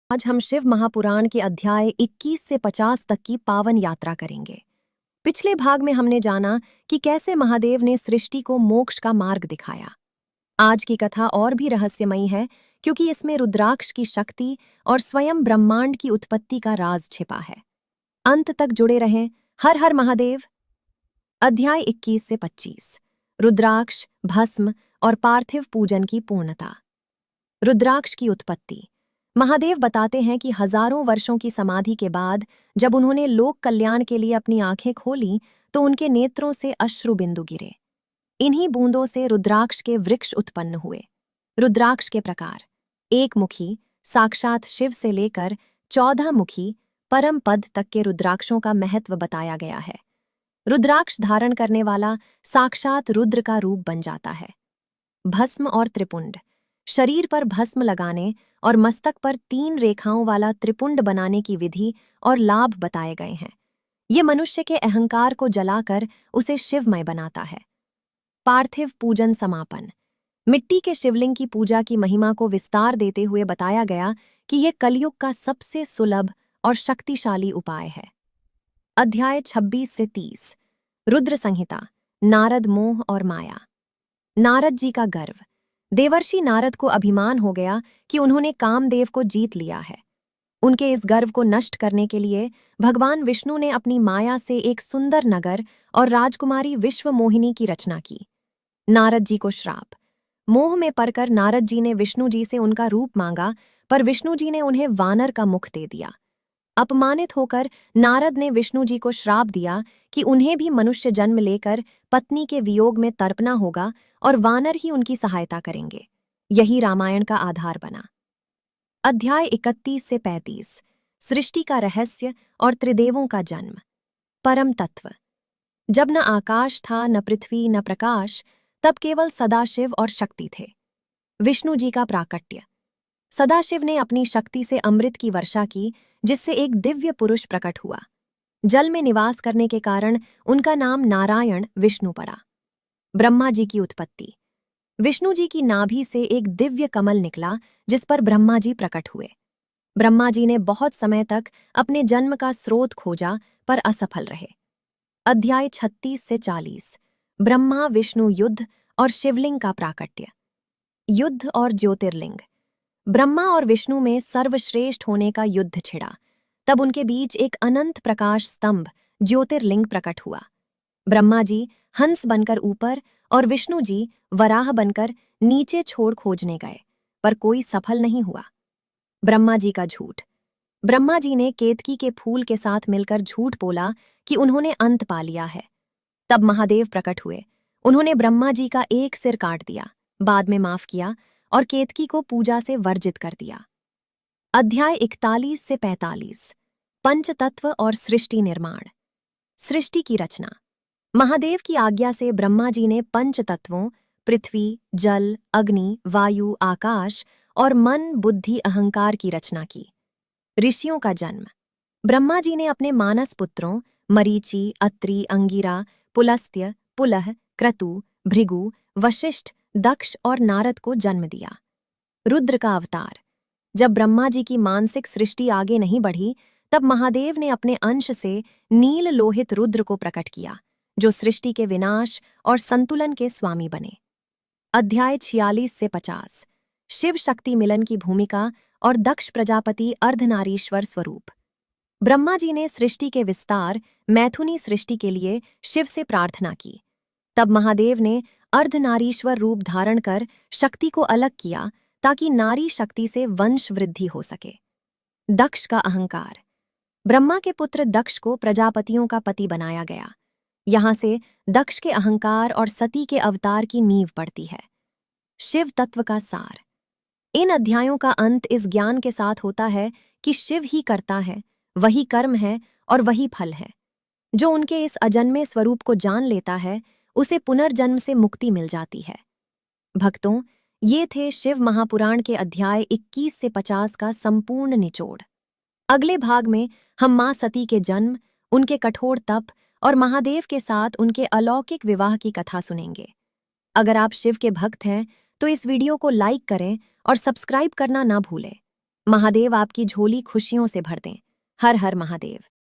आज हम शिव महापुराण के अध्याय 21 से 50 तक की पावन यात्रा करेंगे। पिछले भाग में हमने जाना कि कैसे महादेव ने सृष्टि को मोक्ष का मार्ग दिखाया। आज की कथा और भी रहस्यमयी है क्योंकि इसमें रुद्राक्ष की शक्ति और स्वयं ब्रह्मांड की उत्पत्ति का राज छिपा है। अंत तक जुड़े रहें। हर हर महादेव। अध्याय 21 से 25। रुद्राक्ष, भस्म और पार्थिव पूजन की पूर्णता। रुद्राक्ष की उत्पत्ति। महादेव बताते हैं कि हजारों वर्षों की समाधि के बाद जब उन्होंने लोक कल्याण के लिए अपनी आंखें खोलीं तो उनके नेत्रों से अश्रु बिंदु गिरे। इन्हीं बूंदों से रुद्राक्ष के वृक्ष उत्पन्न हुए। रुद्राक्ष के प्रकार। एक मुखी, साक्षात शिव से लेकर 14 मुखी परम पद तक के रुद्राक्षों का महत्व बताया गया है। रुद्राक्ष धारण करने वाला साक्षात रुद्र का रूप बन जाता है। भस्म और त्रिपुंड। शरीर पर भस्म लगाने और मस्तक पर 3 रेखाओं वाला त्रिपुंड बनाने की विधि और लाभ बताए गए हैं। ये मनुष्य के अहंकार को जलाकर उसे शिवमय बनाता है। पार्थिव पूजन समापन। मिट्टी के शिवलिंग की पूजा की महिमा को विस्तार देते हुए बताया गया कि ये कलयुग का सबसे सुलभ और शक्तिशाली उपाय है। अध्याय 26 से 30। रुद्र संहिता। नारद, मोह और माया। नारद जी का गर्व। देवर्षि नारद को अभिमान हो गया कि उन्होंने कामदेव को जीत लिया है। उनके इस गर्व को नष्ट करने के लिए भगवान विष्णु ने अपनी माया से एक सुंदर नगर और राजकुमारी विश्व मोहिनी की रचना की। नारद जी को श्राप। मोह में पड़कर नारद जी ने विष्णु जी से उनका रूप मांगा, पर विष्णु जी ने उन्हें वानर का मुख दे दिया। अपमानित होकर नारद ने विष्णु जी को श्राप दिया कि उन्हें भी मनुष्य जन्म लेकर पत्नी के वियोग में तड़पना होगा और वानर ही उनकी सहायता करेंगे। यही रामायण का आधार बना। अध्याय 31 से 35। सृष्टि का रहस्य और त्रिदेवों का जन्म। परम तत्व। जब न आकाश था, न पृथ्वी, न प्रकाश, तब केवल सदाशिव और शक्ति थे। विष्णु जी का प्राकट्य। सदाशिव ने अपनी शक्ति से अमृत की वर्षा की, जिससे एक दिव्य पुरुष प्रकट हुआ। जल में निवास करने के कारण उनका नाम नारायण विष्णु पड़ा। ब्रह्मा जी की उत्पत्ति। विष्णु जी की नाभि से एक दिव्य कमल निकला, जिस पर ब्रह्मा जी प्रकट हुए। ब्रह्मा जी ने बहुत समय तक अपने जन्म का स्रोत खोजा, पर असफल रहे। अध्याय 36 से 40। ब्रह्मा विष्णु युद्ध और शिवलिंग का प्राकट्य। युद्ध और ज्योतिर्लिंग। ब्रह्मा और विष्णु में सर्वश्रेष्ठ होने का युद्ध छिड़ा। तब उनके बीच एक अनंत प्रकाश स्तंभ ज्योतिर्लिंग प्रकट हुआ। ब्रह्मा जी हंस बनकर ऊपर और विष्णु जी वराह बनकर नीचे छोड़ खोजने गए, पर कोई सफल नहीं हुआ। ब्रह्मा जी का झूठ। ब्रह्मा जी ने केतकी के फूल के साथ मिलकर झूठ बोला कि उन्होंने अंत पा लिया है। तब महादेव प्रकट हुए। उन्होंने ब्रह्मा जी का एक सिर काट दिया, बाद में माफ किया और केतकी को पूजा से वर्जित कर दिया। अध्याय 41 से 45। पंचतत्व और सृष्टि निर्माण। सृष्टि की रचना। महादेव की आज्ञा से ब्रह्मा जी ने पंचतत्वों पृथ्वी, जल, अग्नि, वायु, आकाश और मन, बुद्धि, अहंकार की रचना की। ऋषियों का जन्म। ब्रह्मा जी ने अपने मानस पुत्रों मरीचि, अत्रि, अंगिरा, पुलस्त्य, पुलह, क्रतु, भृगु, वशिष्ठ, दक्ष और नारद को जन्म दिया। रुद्र का अवतार। जब ब्रह्मा जी की मानसिक सृष्टि आगे नहीं बढ़ी, तब महादेव ने अपने अंश से नील लोहित रुद्र को प्रकट किया, जो सृष्टि के विनाश और संतुलन के स्वामी बने। अध्याय 46 से 50। शिव शक्ति मिलन की भूमिका और दक्ष प्रजापति अर्धनारीश्वर स्वरूप। ब्रह्मा जी ने सृष्टि के विस्तार मैथुनी सृष्टि के लिए शिव से प्रार्थना की। तब महादेव ने अर्धनारीश्वर रूप धारण कर शक्ति को अलग किया, ताकि नारी शक्ति से वंश वृद्धि हो सके। दक्ष का अहंकार। ब्रह्मा के पुत्र दक्ष को प्रजापतियों का पति बनाया गया। यहाँ से दक्ष के अहंकार और सती के अवतार की नींव पड़ती है। शिव तत्व का सार। इन अध्यायों का अंत इस ज्ञान के साथ होता है कि शिव ही करता है, वही कर्म है और वही फल है। जो उनके इस अजन्मे स्वरूप को जान लेता है, उसे पुनर्जन्म से मुक्ति मिल जाती है। भक्तों, ये थे शिव महापुराण के अध्याय 21 से 50 का संपूर्ण निचोड़। अगले भाग में हम मां सती के जन्म, उनके कठोर तप और महादेव के साथ उनके अलौकिक विवाह की कथा सुनेंगे। अगर आप शिव के भक्त हैं तो इस वीडियो को लाइक करें और सब्सक्राइब करना ना भूलें। महादेव आपकी झोली खुशियों से भर दें। हर हर महादेव।